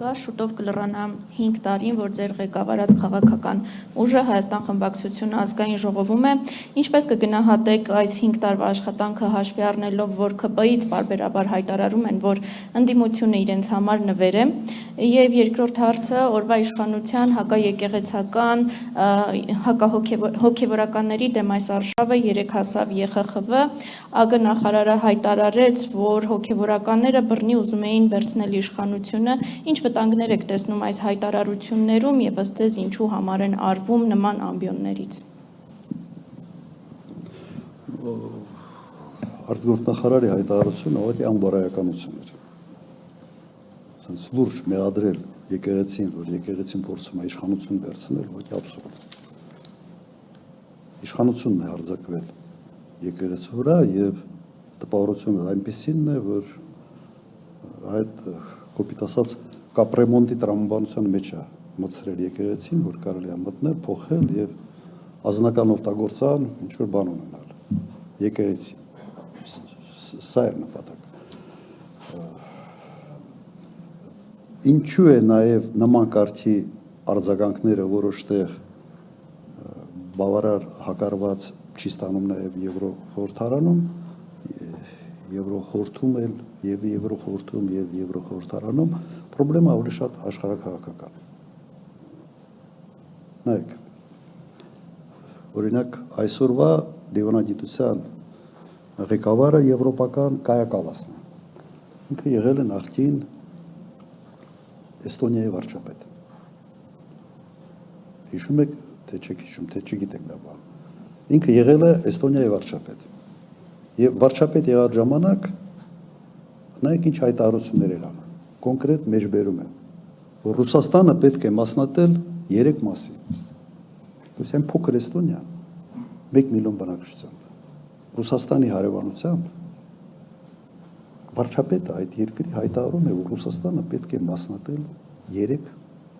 նախագահ, շուտով կլռանա 5 տարին, որ ձեր ղեկավարած քաղաքական ուժը Հայաստան խմբակցությունը ազգային ժողովում է, ինչպես կգնահատեք այս 5 տարվա աշխատանքը հաշվի առնելով, որ ԿՊ-ից պարբերաբար հայտարարում են, որ ընդդիմությունը իրենց համար նվեր է, եւ երկրորդ հարցը օրվա իշխանության հակաեկեղեցական, հոգեվորականների դեմ այս արշավը երեք հասավ ԵԽԽՎ, ԱԳ նախարարը հայտարարեց, որ հոգեվորականները բռնի ուզում էին վերցնել իշխանությունը, ինչ վտանգներ եք տեսնում այս հայտարարություններում եւ ըստ ձեզ ինչու համար են արվում նման ամբիոններից։ Արտգործնախարարի հայտարարությունը ուղղակի անբարոյականություն էր։ Սենց լուրջ մեղադրել եկեղեցին, որ եկեղեցին փորձում է իշխանություն վերցնել, ուղղակի աբսուրդ։ Իշխանությունն է արձակվել եկեղեցու վրա եւ տպավորությունը այնպեսին է, որ այդ կոպիտ ասած կապրեմոնտի տրամաբանության մեջ է մտցրել եկեղեցին, որ կարելի է մտնել, փոխել եւ ազնական օգտագործան ինչ որ բան ունենալ եկեղեցի։ Սա է նպատակը։ Ինչու է նաեւ նման կարգի արձագանքները որոշտեղ բավարար հակարված չի ստանում նաեւ Եվրոխորհրդարանում, Եվրոխորհրդում էլ եւ Եվրոխորհրդում եւ Եվրոխորհրդարանում խնդրեմը ավելի շատ աշխարհաքաղաքական։ Նայեք, օրինակ այսօրվա դիվանագիտության ղեկավարը եվրոպական Կայա Կալասն է։ Ինքը եղել է նախկին Էստոնիայի վարչապետ։ Հիշում եք, թե չեք հիշում, թե չգիտեք դա բան։ Ինքը եղել է Էստոնիայի վարչապետ։ Եվ վարչապետ եղած ժամանակ նայեք ինչ հայտարարություններ էր անում։ Կոնկրետ մեջբերում է, որ Ռուսաստանը պետք է մասնատել 3 մասի։ Ուսեն փոքր Էստոնիա 1 միլիոն բնակչությամբ։ Ռուսաստանի հարևանությամբ վարչապետը այդ երկրի հայտարարում է, որ Ռուսաստանը պետք է մասնատել 3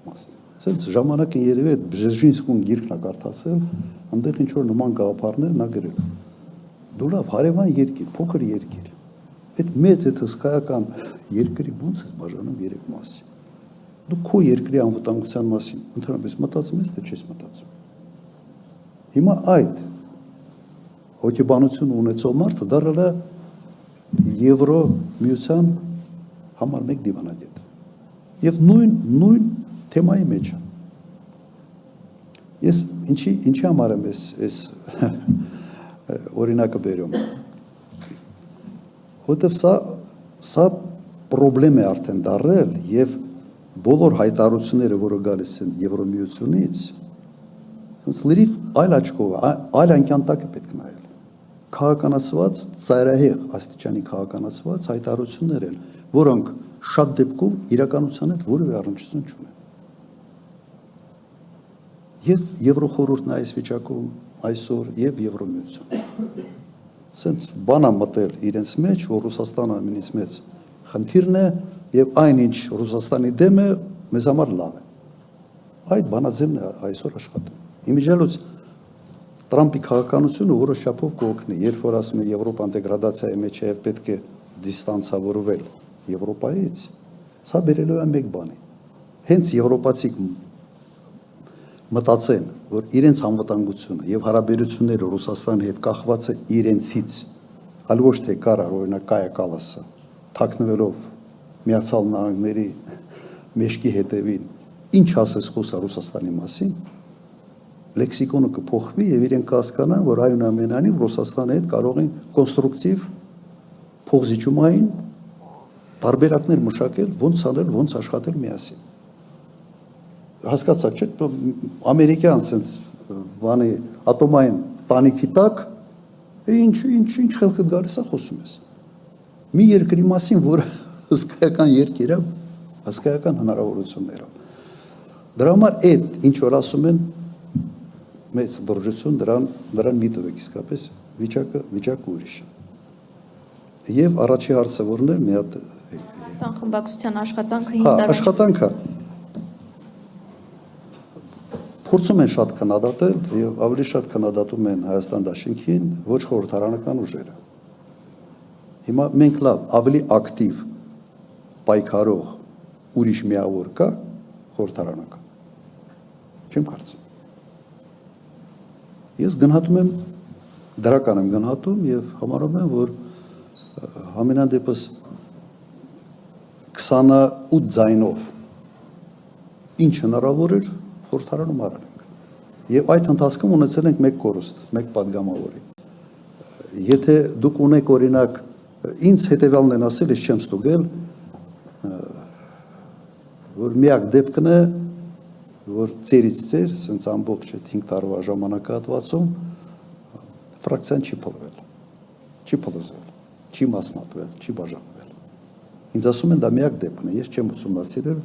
մասի։ Սենց ժամանակին երևի այդ Բժեզինսկուն գիրքն է կարդացել, այնտեղ ինչ որ նման գաղափարներ նա գրել։ Դու լավ հարևան երկիր, փոքր երկիր։ Այդ մեծ այդ հսկայական երկրի ո՞նց է բաժանում 3 մասի։ Դու քո երկրի անվտանգության մասին ընդհանրապես մտածում ես, թե չես մտածում։ Հիմա այդ հոգեբանություն ունեցող մարդը դառել է Եվրոմիության համար 1 դիվանագետ։ Եվ նույն թեմայի մեջ է։ Ես ինչի համար եմ այս օրինակը բերում։ Որտեվ սա պրոբլեմ է արդեն դառել եւ բոլոր հայտարարությունները, որը գալիս են Եվրոմիությունից, ոնց լրիվ այլ աչքով, այլ անկյան տակ է պետք նայել։ Քաղաքականացված, ծայրահեղ աստիճանի քաղաքականացված հայտարարություններ են, որոնք շատ դեպքում իրականության հետ որևէ առնչություն չունեն։ Եվ Եվրոխորհուրդն այս վիճակում այսօր եւ Եվրոմիություն։ Սենց բանա մտել իրենց մեջ, որ Ռուսաստանը ամենից մեծ խնդիրն է եւ այնինչ Ռուսաստանի դեմ է, մեզ համար լավ է։ Այդ բանաձևն է այսօր աշխատում։ Իմիջիալոց Տրամպի քաղաքականությունը որոշ չափով կօգնի, երբ որ ասում է Եվրոպան դեգրադացիայի մեջ է եւ պետք է դիստանցավորվել Եվրոպայից, սա բերելու է մեկ բանի։ Հենց եվրոպացիք մտածեն, որ իրենց անվտանգությունը եւ հարաբերությունները Ռուսաստանի հետ կախված է իրենցից, այլ ոչ թե կարար օրինակ Կայա Կալասը թաքնվելով Միացյալ Նահանգների մեջքի հետևին, ինչ ասես խոսա Ռուսաստանի մասին, լեքսիկոնը կփոխվի եւ իրենք կհասկանան, որ այնուամենայնիվ Ռուսաստանի հետ կարող են կոնստրուկտիվ փոխզիջումային տարբերակներ մշակել, ոնց անել, ոնց աշխատել միասին։ Հասկացաք, չէ՞, ամերիկյան sense բանի ատոմային տանիքի տակ ինչ խելքը գալիս է խոսում ես։ Մի երկրի մասին, որ հսկայական երկիր է, հսկայական հնարավորություններով։ Դրա համար այդ ինչ որ ասում են մեծ դրժություն դրան մի տվեք իսկապես վիճակը ուրիշ է։ Եվ առաջի հարցը որն է մի հատ Հայաստան խմբակցության աշխատանքը 5 տարի աշխատանքը փորձում են շատ քննադատել եւ ավելի շատ քննադատում են Հայաստան Դաշինքին, ոչ խորհրդարանական ուժերը։ Հիմա մենք լավ ավելի ակտիվ պայքարող ուրիշ միավոր կա խորհրդարանական։ Չեմ կարծում։ Ես գնահատում եմ, դրական եմ գնահատում եւ համարում եմ, որ համենայն դեպս 28 ձայնով ինչ հնարավոր էր խորհրդարանում արել ենք։ Եվ այդ ընթացքում ունեցել ենք մեկ կորուստ, մեկ падգամավորի։ Եթե դուք ունեք օրինակ ինձ հետևյալն են ասել, ես չեմ ստուգել, որ միակ դեպքն է, որ ծերից ծեր, ասենց ամբողջ այդ 5 տարվա ժամանակահատվածում ֆրակցիան չի փլվել, չի փլզվել, չի մասնատվել, չի բաժանվել։ Ինձ ասում են դա միակ դեպքն է, ես չեմ ուսումնասիրել,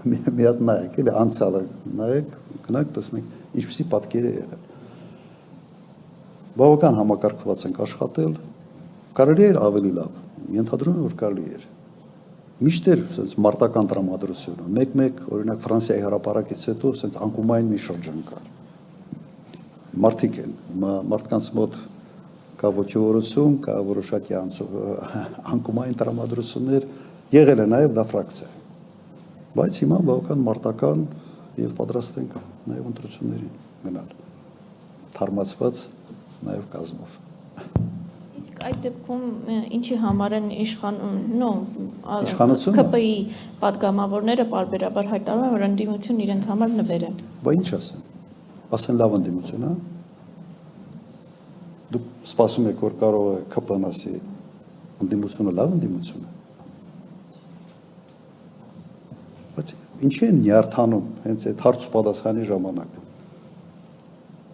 մի հատ նայեք, էլի անցյալը նայեք, գնանք տեսնենք ինչպիսի պատկեր է եղել։ Բավական համակարգված ենք աշխատել, կարելի էր ավելի լավ, ենթադրում եմ, որ կարելի էր։ Միշտ էր ասենց մարտական տրամադրությունը, մեկ-մեկ օրինակ Ֆրանսիայի հրապարակից հետո ասենց անկումային մի շրջան կար։ Մարդիկ են, մարդկանց մոտ կա ոգևորություն, կա որոշակի անկումային տրամադրություններ, եղել է նաև դա ֆրակցիա։ Բայց հիմա բավական մարտական եւ պատրաստ ենք նաև ընտրություններին գնալ, թարմացված նաև կազմով։ Իսկ այդ դեպքում ինչի համար են իշխանությունը ԿՊ-ի падգամավորները պարբերաբար հայտարարում են, որ ընդդիմությունն իրենց համար նվեր է։ Բա ինչ ասեն։ Ասեն լավ ընդդիմություն, հա։ Դուք սպասում եք, որ կարող է ԿՊ-ն ասի ընդդիմությունը լավ ընդդիմություն է։ Բայց ինչի են նյարդանում հենց այդ հարց ու պատասխանի ժամանակ։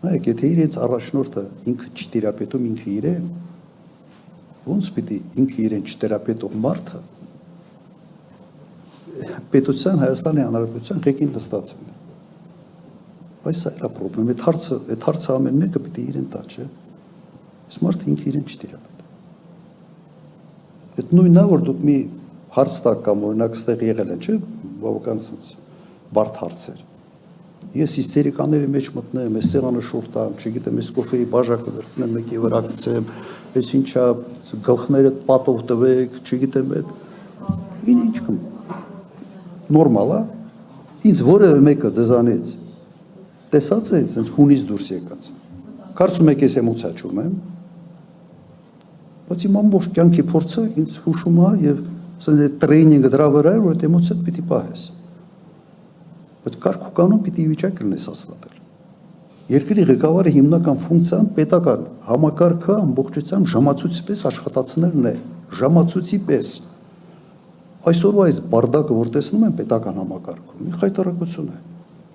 Նայեք, եթե իրենց առաջնորդը ինքը չտիրապետում ինքը իրեն, ոնց պիտի ինքը իրեն չտիրապետող մարդը պետության Հայաստանի Հանրապետության ղեկին նստածն է։ Բայց սա է պրոբլեմ, այդ հարցը ամեն մեկը պիտի իրեն տա, չէ։ Այս մարդը ինքը իրեն չտիրապետում։ Այդ նույնն է, որ դուք մի հարց տակ կամ օրինակ ստեղ եղել են, չէ, բավական ասած բարդ հարցեր։ Ես հիստերիկաների մեջ մտնեմ, այս սեղանը շուրջ տամ, չգիտեմ, այս կոֆեի բաժակը վերցնեմ, մեկի վրա գցեմ, այս ինչա գլխները պատով տվեք, չգիտեմ, ինչ կմ։ Նորմալ է։ Ինձ որևէ մեկը ձեզանից տեսած է, ասենց հունից դուրս եկած։ Կարծում եք ես էմոցիա չունեմ։ Բայց իմ ամբողջ կյանքի փորձը ինձ հուշում է եւ ասենց այդ տրեյնինգը դրա վրա է, որ այդ էմոցիան պիտի պահես։ Բայց կարգ ու կանոն պիտի վիճակ լինես հաստատել։ Երկրի ղեկավարի հիմնական ֆունկցիան պետական համակարգը ամբողջությամբ ժամացույցի պես աշխատացնելն է, ժամացույցի պես։ Այսօրվա այս բարդակը, որ տեսնում եմ պետական համակարգում, մի խայտարակություն է։